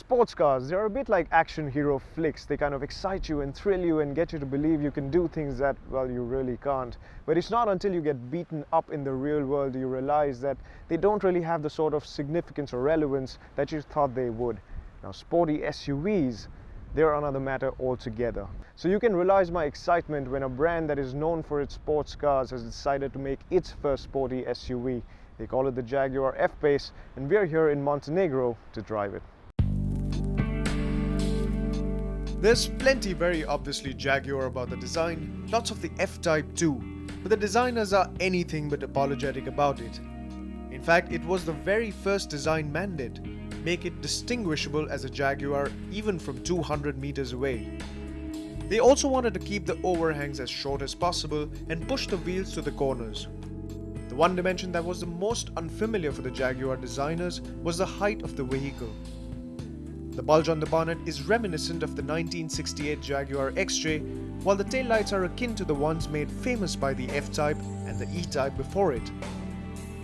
sports cars, they're a bit like action hero flicks. They kind of excite you and thrill you and get you to believe you can do things that, well, you really can't. But it's not until you get beaten up in the real world you realize that they don't really have the sort of significance or relevance that you thought they would. Now, sporty SUVs, they're another matter altogether. So you can realize my excitement when a brand that is known for its sports cars has decided to make its first sporty SUV. They call it the Jaguar F-Pace, and we're here in Montenegro to drive it. There's plenty very obviously Jaguar about the design, lots of the F-Type too, but the designers are anything but apologetic about it. In fact, it was the very first design mandate, make it distinguishable as a Jaguar even from 200 meters away. They also wanted to keep the overhangs as short as possible and push the wheels to the corners. The one dimension that was the most unfamiliar for the Jaguar designers was the height of the vehicle. The bulge on the bonnet is reminiscent of the 1968 Jaguar XJ, while the taillights are akin to the ones made famous by the F-Type and the E-Type before it.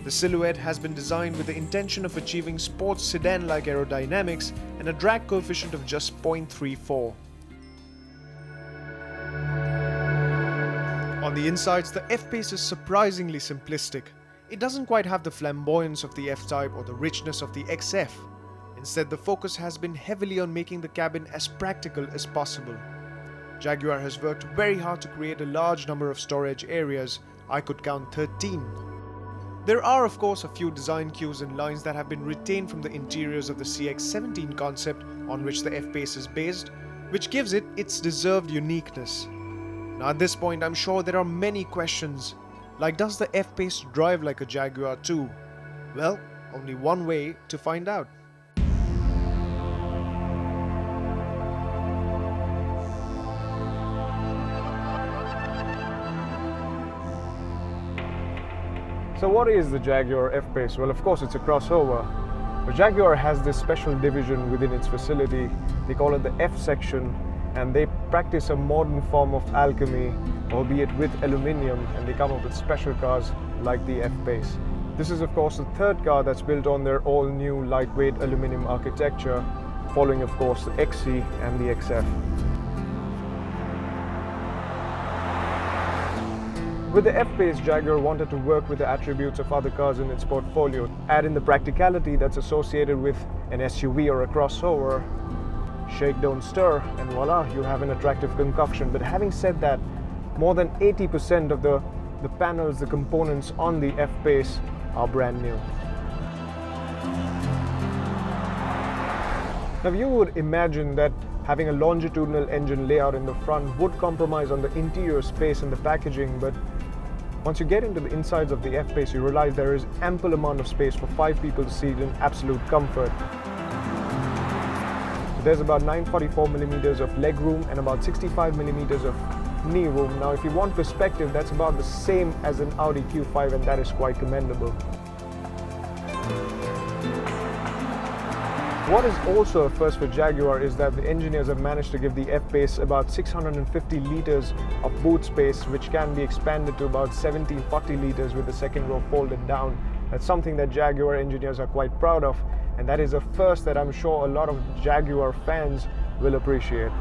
The silhouette has been designed with the intention of achieving sports sedan-like aerodynamics and a drag coefficient of just 0.34. On the insides, the F-Pace is surprisingly simplistic. It doesn't quite have the flamboyance of the F-Type or the richness of the XF. Instead, the focus has been heavily on making the cabin as practical as possible. Jaguar has worked very hard to create a large number of storage areas. I could count 13. There are of course a few design cues and lines that have been retained from the interiors of the CX-17 concept on which the F-Pace is based, which gives it its deserved uniqueness. Now at this point I'm sure there are many questions, like does the F-Pace drive like a Jaguar too? Well, only one way to find out. So what is the Jaguar F-Pace? Well, of course it's a crossover. But Jaguar has this special division within its facility. They call it the F-section, and they practice a modern form of alchemy, albeit with aluminium, and they come up with special cars like the F-Pace. This is of course the third car that's built on their all-new lightweight aluminium architecture, following of course the XC and the XF. With the F-Pace, Jaguar wanted to work with the attributes of other cars in its portfolio, add in the practicality that's associated with an SUV or a crossover, shake, don't stir, and voila, you have an attractive concoction. But having said that, more than 80% of the panels, the components on the F-Pace are brand new. Now you would imagine that having a longitudinal engine layout in the front would compromise on the interior space and the packaging, but once you get into the insides of the F-Pace, you realize there is ample amount of space for 5 people to seat in absolute comfort. So there's about 944 millimeters of leg room and about 65 millimeters of knee room. Now if you want perspective, that's about the same as an Audi Q5, and that is quite commendable. What is also a first for Jaguar is that the engineers have managed to give the F-Pace about 650 liters of boot space, which can be expanded to about 1740 liters with the second row folded down. That's something that Jaguar engineers are quite proud of, and that is a first that I'm sure a lot of Jaguar fans will appreciate.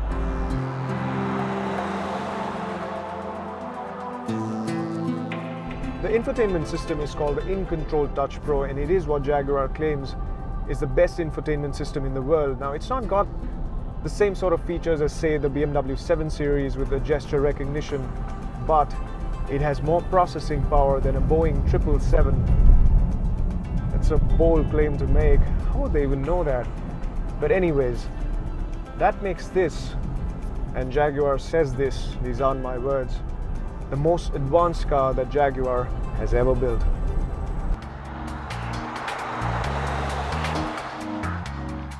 The infotainment system is called the InControl Touch Pro, and it is what Jaguar claims is the best infotainment system in the world. Now it's not got the same sort of features as say the BMW 7 Series with the gesture recognition, but it has more processing power than a Boeing 777. That's a bold claim to make. How would they even know that? But anyways, that makes this, and Jaguar says this, these aren't my words, the most advanced car that Jaguar has ever built.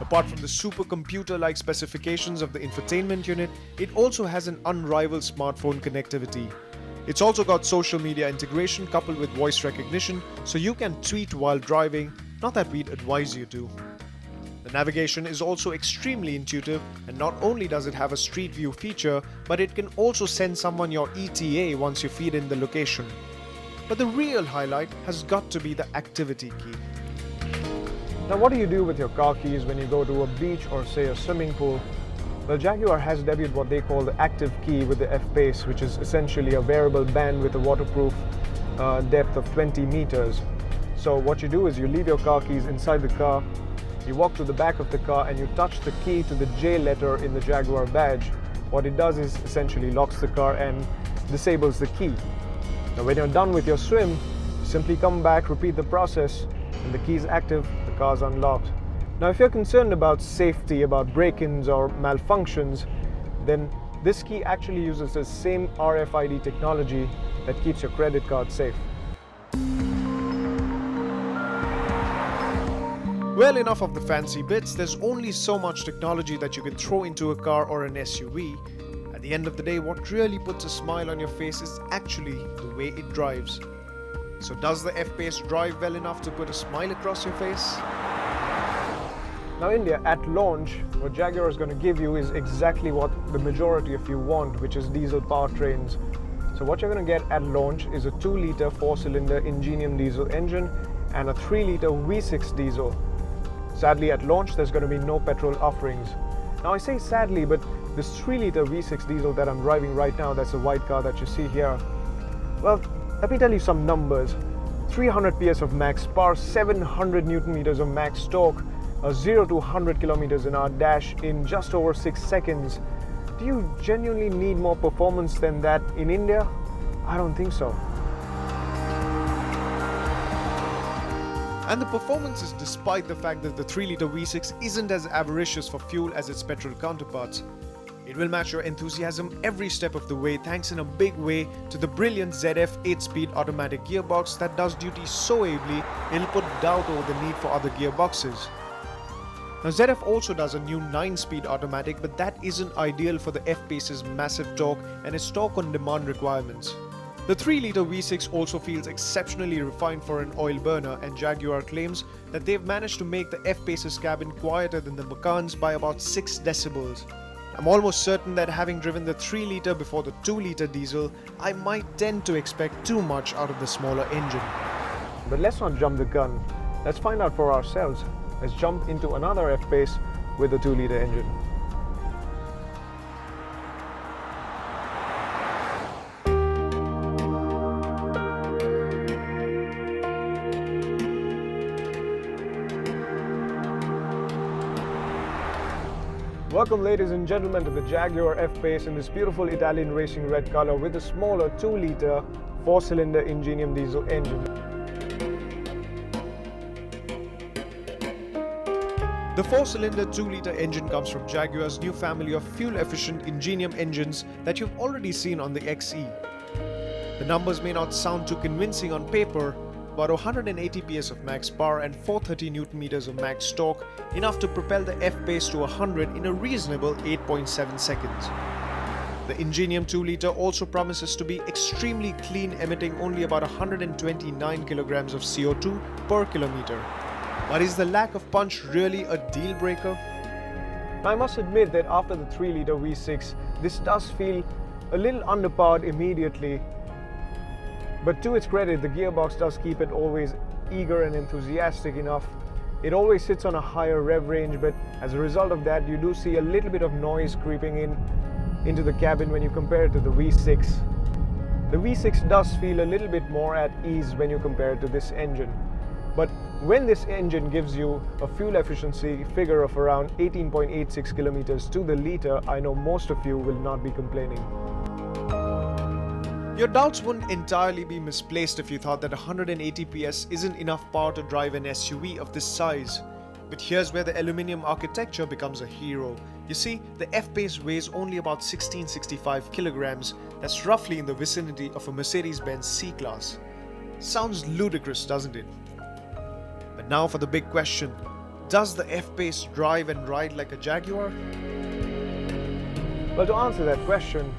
Apart from the supercomputer-like specifications of the infotainment unit, it also has an unrivaled smartphone connectivity. It's also got social media integration coupled with voice recognition, so you can tweet while driving, not that we'd advise you to. The navigation is also extremely intuitive, and not only does it have a street view feature, but it can also send someone your ETA once you feed in the location. But the real highlight has got to be the activity key. Now, what do you do with your car keys when you go to a beach or say a swimming pool? Well, Jaguar has debuted what they call the Active Key with the F-Pace, which is essentially a wearable band with a waterproof depth of 20 meters. So what you do is you leave your car keys inside the car, you walk to the back of the car and you touch the key to the J letter in the Jaguar badge. What it does is essentially locks the car and disables the key. Now when you're done with your swim, you simply come back, repeat the process, and the key is active, the car is unlocked. Now if you're concerned about safety, about break-ins or malfunctions, then this key actually uses the same RFID technology that keeps your credit card safe. Well, enough of the fancy bits. There's only so much technology that you can throw into a car or an SUV. At the end of the day, what really puts a smile on your face is actually the way it drives. So does the F-Pace drive well enough to put a smile across your face? Now India, at launch, what Jaguar is going to give you is exactly what the majority of you want, which is diesel powertrains. So what you're going to get at launch is a 2-litre 4-cylinder Ingenium diesel engine and a 3-litre V6 diesel. Sadly, at launch, there's going to be no petrol offerings. Now I say sadly, but this 3-litre V6 diesel that I'm driving right now, that's a white car that you see here, well, let me tell you some numbers. 300 PS of max power, 700 Newton meters of max torque, a 0 to 100 kilometers an hour dash in just over 6 seconds. Do you genuinely need more performance than that in India? I don't think so. And the performance is despite the fact that the 3-litre V6 isn't as avaricious for fuel as its petrol counterparts. It will match your enthusiasm every step of the way thanks in a big way to the brilliant ZF 8-speed automatic gearbox that does duty so ably it'll put doubt over the need for other gearboxes. Now ZF also does a new 9-speed automatic, but that isn't ideal for the F-Pace's massive torque and its torque on demand requirements. The 3-litre V6 also feels exceptionally refined for an oil burner, and Jaguar claims that they've managed to make the F-Pace's cabin quieter than the Macan's by about 6 decibels. I'm almost certain that having driven the 3-litre before the 2-litre diesel, I might tend to expect too much out of the smaller engine. But let's not jump the gun. Let's find out for ourselves. Let's jump into another F-Pace with a 2-litre engine. Welcome ladies and gentlemen to the Jaguar F-Pace in this beautiful Italian racing red color with a smaller 2-litre 4-cylinder Ingenium diesel engine. The 4-cylinder 2-litre engine comes from Jaguar's new family of fuel-efficient Ingenium engines that you've already seen on the XE. The numbers may not sound too convincing on paper, but 180 PS of max power and 430 Newton meters of max torque, enough to propel the F-Pace to 100 in a reasonable 8.7 seconds. The Ingenium 2-litre also promises to be extremely clean, emitting only about 129 kilograms of CO2 per kilometer. But is the lack of punch really a deal breaker? I must admit that after the 3-litre V6, this does feel a little underpowered immediately. But to its credit, the gearbox does keep it always eager and enthusiastic enough. It always sits on a higher rev range, but as a result of that, you do see a little bit of noise creeping into the cabin when you compare it to the V6. The V6 does feel a little bit more at ease when you compare it to this engine. But when this engine gives you a fuel efficiency figure of around 18.86 kilometers to the litre, I know most of you will not be complaining. Your doubts wouldn't entirely be misplaced if you thought that 180 PS isn't enough power to drive an SUV of this size. But here's where the aluminium architecture becomes a hero. You see, the F-Pace weighs only about 1665 kilograms. That's roughly in the vicinity of a Mercedes-Benz C-Class. Sounds ludicrous, doesn't it? But now for the big question. Does the F-Pace drive and ride like a Jaguar? Well, to answer that question,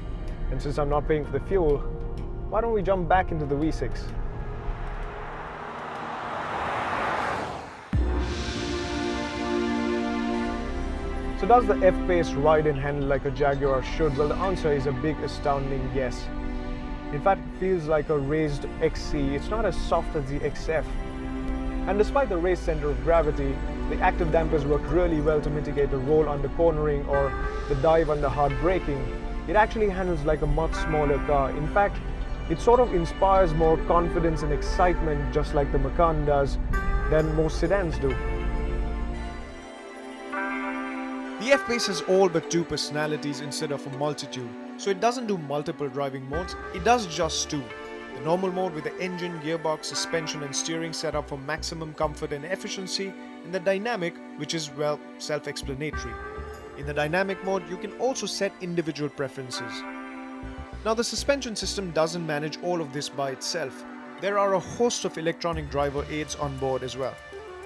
and since I'm not paying for the fuel, why don't we jump back into the V6? So does the F-Pace ride and handle like a Jaguar should? Well, the answer is a big, astounding yes. In fact, it feels like a raised XC. It's not as soft as the XF. And despite the raised center of gravity, The active dampers work really well to mitigate the roll under cornering or the dive under hard braking. It actually handles like a much smaller car. In fact, it sort of inspires more confidence and excitement, just like the Macan does, than most sedans do. The F-Pace has all but two personalities instead of a multitude, so it doesn't do multiple driving modes, it does just two. The normal mode with the engine, gearbox, suspension and steering set up for maximum comfort and efficiency, and the dynamic, which is, well, self-explanatory. In the dynamic mode, you can also set individual preferences. Now, the suspension system doesn't manage all of this by itself. There are a host of electronic driver aids on board as well.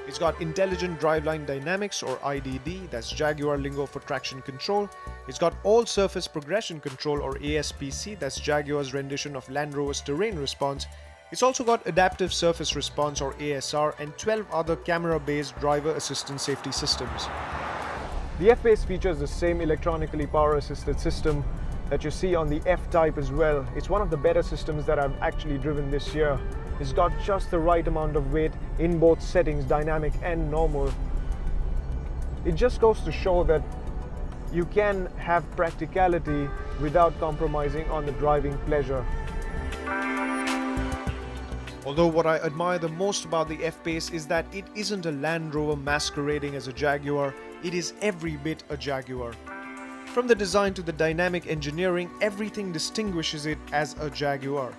It's got Intelligent Driveline Dynamics or IDD, that's Jaguar lingo for traction control. It's got All Surface Progression Control or ASPC, that's Jaguar's rendition of Land Rover's Terrain Response. It's also got Adaptive Surface Response or ASR and 12 other camera-based driver assistance safety systems. The F-Pace features the same electronically power-assisted system that you see on the F-Type as well. It's one of the better systems that I've actually driven this year. It's got just the right amount of weight in both settings, dynamic and normal. It just goes to show that you can have practicality without compromising on the driving pleasure. Although what I admire the most about the F-Pace is that it isn't a Land Rover masquerading as a Jaguar, it is every bit a Jaguar. From the design to the dynamic engineering, everything distinguishes it as a Jaguar.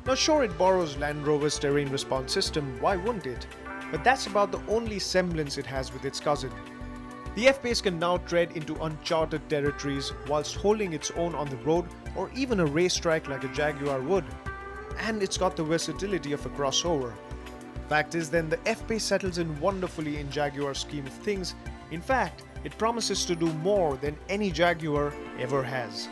Now sure, it borrows Land Rover's Terrain Response system, why wouldn't it? But that's about the only semblance it has with its cousin. The F-Pace can now tread into uncharted territories whilst holding its own on the road or even a racetrack like a Jaguar would. And it's got the versatility of a crossover. Fact is then, the F-Pace settles in wonderfully in Jaguar's scheme of things. In fact, it promises to do more than any Jaguar ever has.